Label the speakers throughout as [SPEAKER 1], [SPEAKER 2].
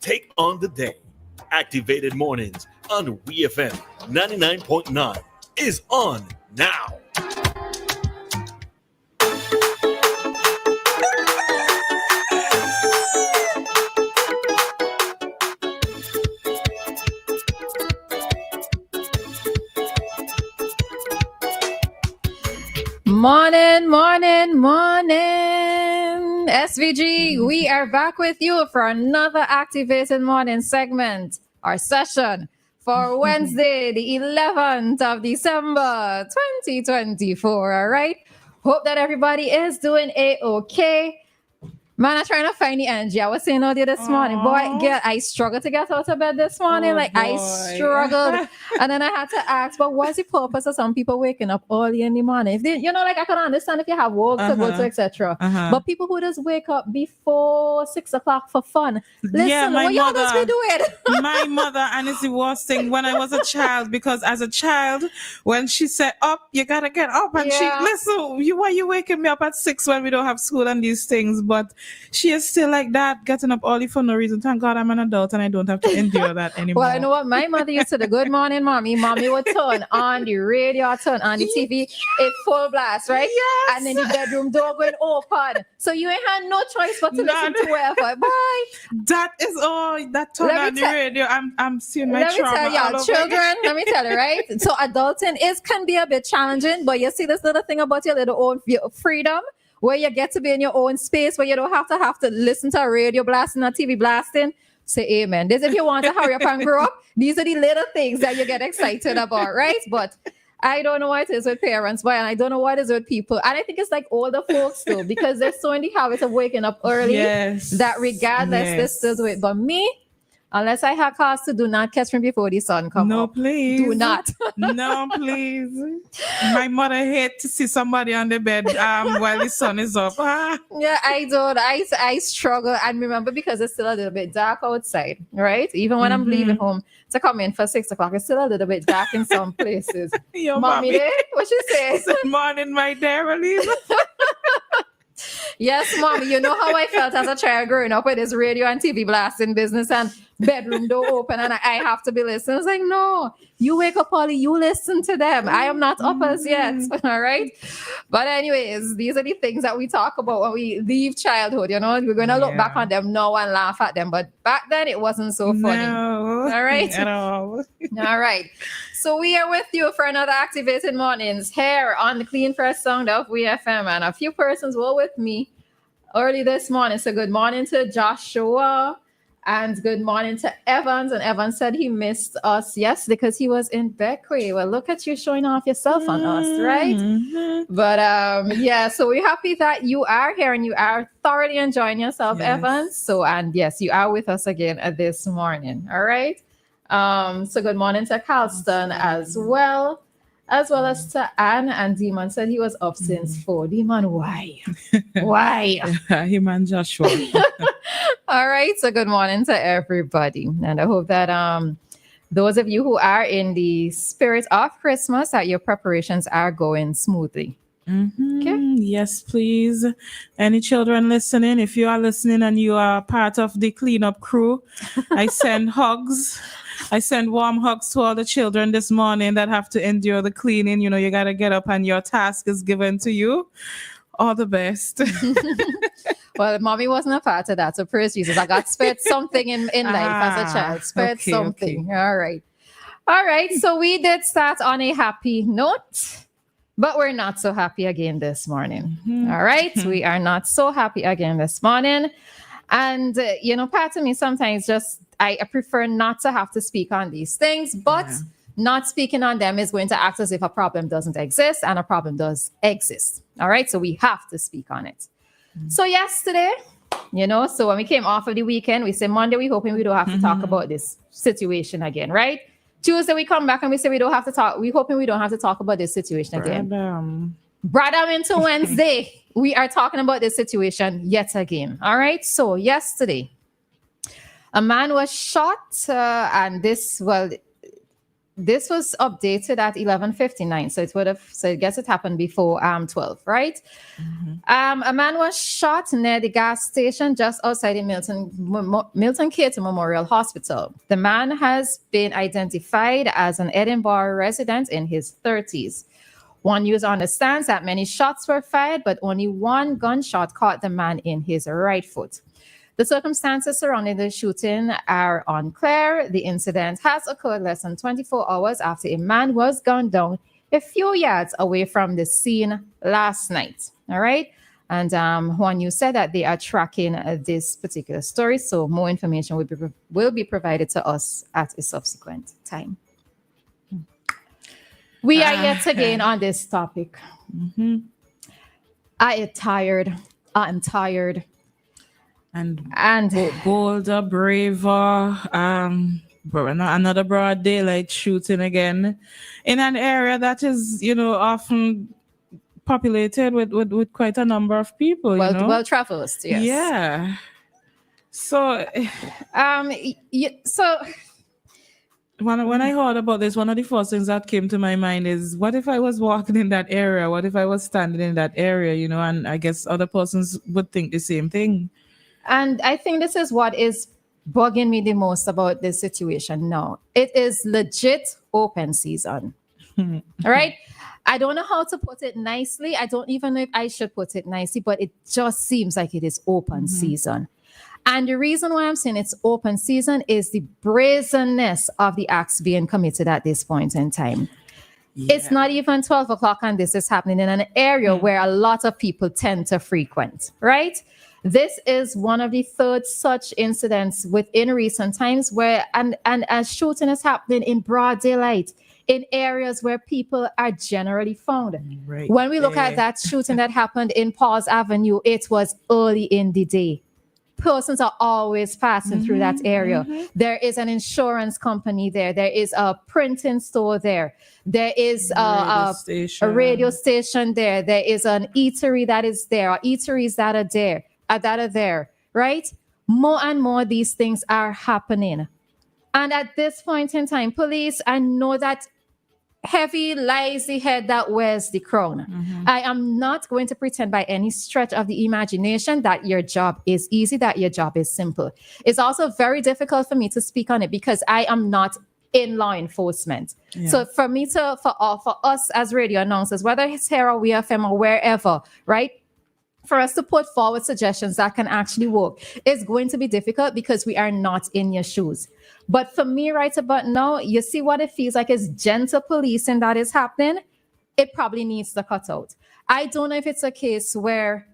[SPEAKER 1] take on the day. Activated Mornings on WEFM 99.9 is on now.
[SPEAKER 2] Morning, morning, morning. SVG, we are back with you for another Activated Morning segment, our session for Wednesday, the 11th of December, 2024. All right. Hope that everybody is doing A-okay. Man, I'm trying to find the energy. I was saying earlier this morning, boy, girl, I struggled to get out of bed this morning. I struggled. And then I had to ask, but what's the purpose of some people waking up early in the morning? If they, I can understand if you have work to go to, etc. But people who just wake up before 6 o'clock for fun, listen, what y'all must be doing?
[SPEAKER 3] My mother, and it's the worst thing when I was a child, because as a child, when she said up, you gotta get up. And she, listen, why you waking me up at 6 when we don't have school and these things? But she is still like that, getting up early for no reason. Thank God I'm an adult and I don't have to endure that anymore.
[SPEAKER 2] Well, you know what? My mother used to do, good morning, mommy. Mommy would turn on the radio, turn on the TV, it full blast, right?
[SPEAKER 3] Yes.
[SPEAKER 2] And then the bedroom door going open. So you ain't had no choice but to listen to whoever. Bye.
[SPEAKER 3] That is all. That turn on the radio. I'm seeing my trauma.
[SPEAKER 2] Let me tell y'all, children, let me tell you, right? So adulting can be a bit challenging, but you see this little thing about your little own freedom, where you get to be in your own space, where you don't have to listen to a radio blasting or TV blasting. Say amen. This, if you want to hurry up and grow up, these are the little things that you get excited about, right? But I don't know what it is with parents, but I don't know what it is with people. And I think it's like older folks too, because they're so in the habit of waking up early that regardless, they still do it. But me, unless I have cause to do not catch me before the sun come up.
[SPEAKER 3] No, please.
[SPEAKER 2] Do not.
[SPEAKER 3] No, please. My mother hate to see somebody on the bed while the sun is up.
[SPEAKER 2] Yeah, I don't. I struggle. And remember, because it's still a little bit dark outside, right? Even when I'm leaving home to come in for 6 o'clock, it's still a little bit dark in some places. Mommy there? What she says?
[SPEAKER 3] Good morning, my dear Roleza.
[SPEAKER 2] Yes, mommy, you know how I felt as a child growing up with this radio and TV blasting business and bedroom door open and I have to be listening. It's like, no, you wake up early, you listen to them. I am not up as yet. All right. But anyways, these are the things that we talk about when we leave childhood. We're going to look back on them now and laugh at them. But back then it wasn't so funny.
[SPEAKER 3] No,
[SPEAKER 2] all right.
[SPEAKER 3] At all.
[SPEAKER 2] All right. So we are with you for another Activated Mornings here on the Clean Fresh Sound of WEFM. And a few persons were with me early this morning. So good morning to Joshua and good morning to Evans. And Evans said he missed us yesterday because he was in Beckley. Well, look at you showing off yourself on us, right? But so we're happy that you are here and you are thoroughly enjoying yourself, Evans. So, and yes, you are with us again this morning. All right. So good morning to Carlston as well as to Anne. And Demon said he was up since 4. Demon, why? Why?
[SPEAKER 3] Him and Joshua.
[SPEAKER 2] All right. So good morning to everybody. And I hope that those of you who are in the spirit of Christmas, that your preparations are going smoothly. Okay.
[SPEAKER 3] Yes, please. Any children listening, if you are listening and you are part of the cleanup crew, I send hugs. I send warm hugs to all the children this morning that have to endure the cleaning. You got to get up and your task is given to you. All the best.
[SPEAKER 2] Well, mommy wasn't a part of that. So praise Jesus. I got spared something in life as a child. Spared something. Okay. All right. All right. So we did start on a happy note, but we're not so happy again this morning. All right. We are not so happy again this morning. And, part of me sometimes I prefer not to have to speak on these things, but not speaking on them is going to act as if a problem doesn't exist, and a problem does exist. All right. So we have to speak on it. So yesterday, so when we came off of the weekend, we said Monday, we hoping we don't have to talk about this situation again, right? Tuesday, we come back and we say we hoping we don't have to talk about this situation again. Brought them into Wednesday. We are talking about this situation yet again. All right. So yesterday, a man was shot, and this was updated at 11:59, so I guess it happened before 12, right? A man was shot near the gas station just outside the Milton Keynes Memorial Hospital. The man has been identified as an Edinburgh resident in his 30s. One news understands that many shots were fired, but only one gunshot caught the man in his right foot. The circumstances surrounding the shooting are unclear. The incident has occurred less than 24 hours after a man was gunned down a few yards away from the scene last night. All right. And Juan, you said that they are tracking this particular story, so more information will be provided to us at a subsequent time. We are yet again on this topic. I am tired. And
[SPEAKER 3] bolder, braver, another broad daylight shooting again in an area that is, often populated with quite a number of people.
[SPEAKER 2] Well traversed, yes.
[SPEAKER 3] Yeah. So, when I heard about this, one of the first things that came to my mind is, what if I was walking in that area? What if I was standing in that area? And I guess other persons would think the same thing.
[SPEAKER 2] And I think this is what is bugging me the most about this situation now. It is legit open season. All right. I don't know how to put it nicely. I don't even know if I should put it nicely, but it just seems like it is open season. And the reason why I'm saying it's open season is the brazenness of the acts being committed at this point in time. Yeah. It's not even 12 o'clock and this is happening in an area where a lot of people tend to frequent, right? This is one of the third such incidents within recent times where and a shooting is happening in broad daylight in areas where people are generally found. Right. When we look at that shooting that happened in Paul's Avenue, it was early in the day. Persons are always passing through that area. There is an insurance company there. There is a printing store there. There is a radio station there. There is an eatery that is there, or eateries that are there, right? More and more these things are happening. And at this point in time, police, I know that heavy lies the head that wears the crown. I am not going to pretend by any stretch of the imagination that your job is easy, that your job is simple. It's also very difficult for me to speak on it because I am not in law enforcement. Yeah. So for me for us as radio announcers, whether it's here or WEFM or wherever, right? For us to put forward suggestions that can actually work is going to be difficult because we are not in your shoes. But for me right about now, you see what it feels like is gentle policing that is happening. It probably needs to cut out. I don't know if it's a case where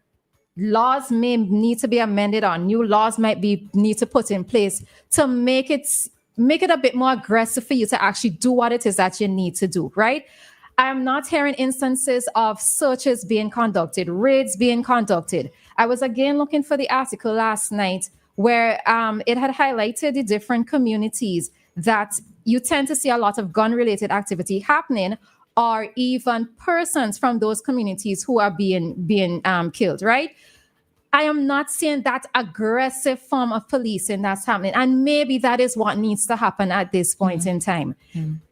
[SPEAKER 2] laws may need to be amended or new laws might need to put in place to make it a bit more aggressive for you to actually do what it is that you need to do, right? I'm not hearing instances of searches being conducted, raids being conducted. I was again looking for the article last night where it had highlighted the different communities that you tend to see a lot of gun-related activity happening, or even persons from those communities who are being killed, right? I am not seeing that aggressive form of policing that's happening. And maybe that is what needs to happen at this point in time.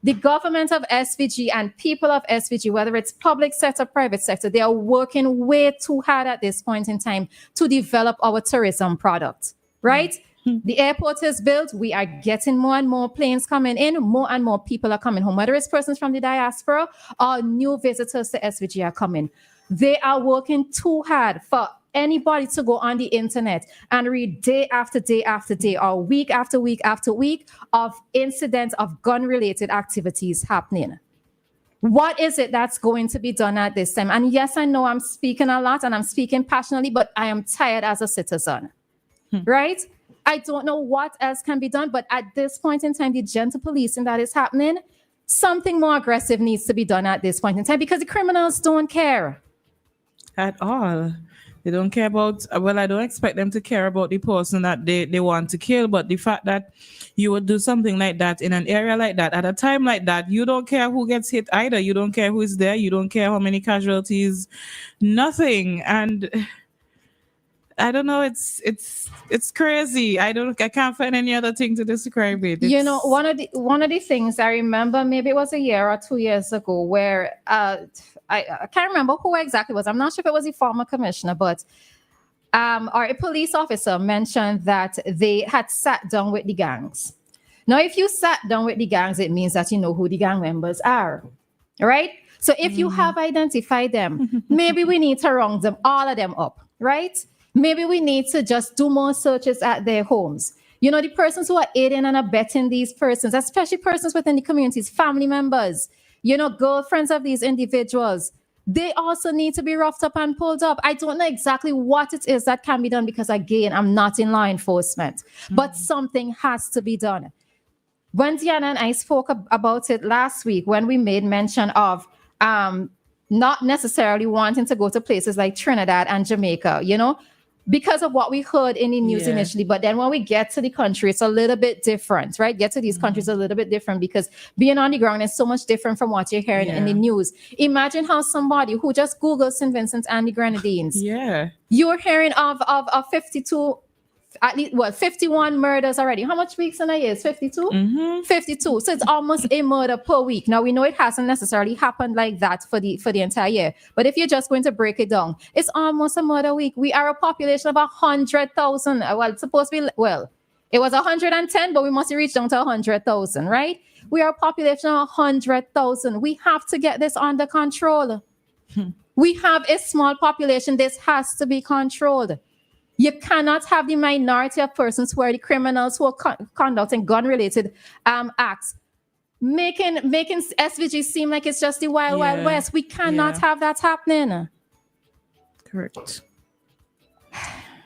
[SPEAKER 2] The government of SVG and people of SVG, whether it's public sector, private sector, they are working way too hard at this point in time to develop our tourism product, right? The airport is built. We are getting more and more planes coming in. More and more people are coming home, whether it's persons from the diaspora or new visitors to SVG are coming. They are working too hard for anybody to go on the internet and read day after day after day or week after week after week of incidents of gun-related activities happening. What is it that's going to be done at this time? And yes, I know I'm speaking a lot and I'm speaking passionately, but I am tired as a citizen, right? I don't know what else can be done, but at this point in time, the gentle policing that is happening, something more aggressive needs to be done at this point in time because the criminals don't care.
[SPEAKER 3] At all. They don't care about, well, I don't expect them to care about the person that they want to kill, but the fact that you would do something like that in an area like that, at a time like that, you don't care who gets hit either. You don't care who is there. You don't care how many casualties, nothing. And I don't know. It's crazy. I can't find any other thing to describe it.
[SPEAKER 2] You know, one of the things I remember, maybe it was a year or 2 years ago, where I can't remember who exactly it was. I'm not sure if it was the former commissioner, but or a police officer mentioned that they had sat down with the gangs. Now, if you sat down with the gangs, it means that you know who the gang members are, right? So if you have identified them, maybe we need to round them, all of them up, right? Maybe we need to just do more searches at their homes. You know, the persons who are aiding and abetting these persons, especially persons within the communities, family members, you know, girlfriends of these individuals, they also need to be roughed up and pulled up. I don't know exactly what it is that can be done because, again, I'm not in law enforcement, but something has to be done. When Dianna and I spoke about it last week, when we made mention of not necessarily wanting to go to places like Trinidad and Jamaica, you know, because of what we heard in the news initially. But then when we get to the country, it's a little bit different, right? Get to these countries a little bit different because being on the ground is so much different from what you're hearing in the news. Imagine how somebody who just Googled St. Vincent and the Grenadines, you're hearing of 52, at least, 51 murders already. How much weeks in a year? 52? 52. So it's almost a murder per week. Now, we know it hasn't necessarily happened like that for the entire year. But if you're just going to break it down, it's almost a murder week. We are a population of 100,000. Well, it's supposed to be, it was 110, but we must reach down to 100,000, right? We are a population of 100,000. We have to get this under control. We have a small population. This has to be controlled. You cannot have the minority of persons who are the criminals who are conducting gun-related acts, making SVG seem like it's just the wild west. We cannot have that happening.
[SPEAKER 3] Correct.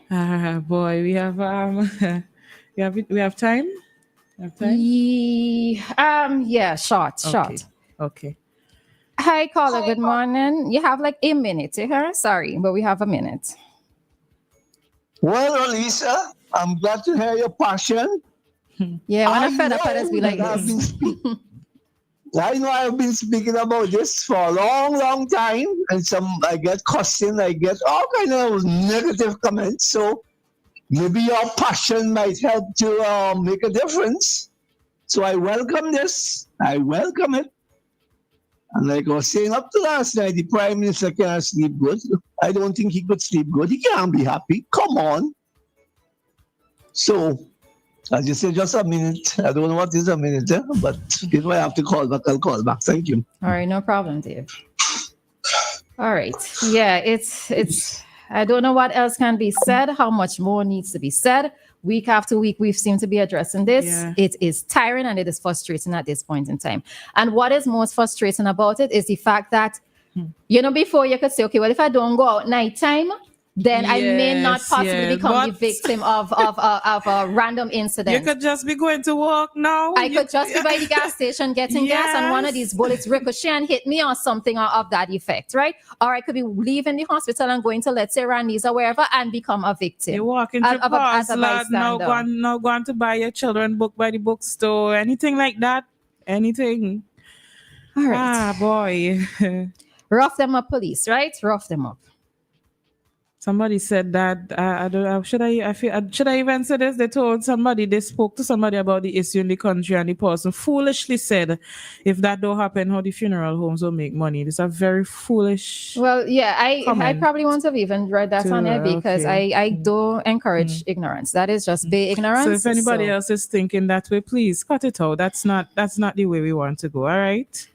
[SPEAKER 3] Boy, we have we have time. Short. Okay.
[SPEAKER 2] Hi, caller. Good morning. You have like a minute to her. Sorry, but we have a minute.
[SPEAKER 4] Well, Roleza, I'm glad to hear your passion.
[SPEAKER 2] Yeah, when I'm fed up, I just be like this.
[SPEAKER 4] I know I've been speaking about this for a long, long time, and I get cussing, I get all kind of negative comments. So maybe your passion might help to make a difference. So I welcome this. I welcome it. And like I was saying up to last night, the Prime Minister can't sleep good. I don't think he could sleep good. He can't be happy. Come on. So, as you say, just a minute. I don't know what is a minute, but if I have to call back, I'll call back. Thank you.
[SPEAKER 2] All right, no problem, Dave. All right. Yeah, it's I don't know what else can be said, how much more needs to be said. Week after week, we seem to be addressing this. Yeah. It is tiring and it is frustrating at this point in time. And what is most frustrating about it is the fact that, you know, before you could say, okay, well, if I don't go out nighttime, then I may not possibly become the victim of a random incident.
[SPEAKER 3] You could just be going to work now.
[SPEAKER 2] I could just be by the gas station getting gas and one of these bullets ricochet and hit me or something of that effect, right? Or I could be leaving the hospital and going to, let's say, Randy's or wherever and become a victim.
[SPEAKER 3] You walk into now going to buy your children book by the bookstore, anything like that, anything.
[SPEAKER 2] All right.
[SPEAKER 3] Boy.
[SPEAKER 2] Rough them up, police, right? Rough them up.
[SPEAKER 3] Somebody said that I don't know. Should I even say this? They spoke to somebody about the issue in the country, and the person foolishly said, "If that don't happen, how the funeral homes will make money." It's a very foolish.
[SPEAKER 2] Well, yeah, I probably won't have even read that on there because I do encourage ignorance. That is just big ignorance.
[SPEAKER 3] So if anybody else is thinking that way, please cut it out. That's not the way we want to go. All right.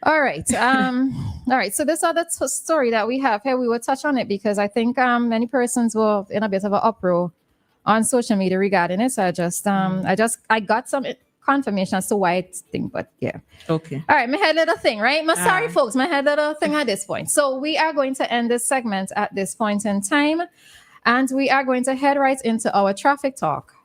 [SPEAKER 2] All right. All right. So this other story that we have here, we will touch on it because I think many persons were in a bit of an uproar on social media regarding it. So I got some confirmation as to why it's thing, but yeah.
[SPEAKER 3] Okay.
[SPEAKER 2] All right. My head little thing, right? Sorry, folks. My head little thing at this point. So we are going to end this segment at this point in time, and we are going to head right into our traffic talk.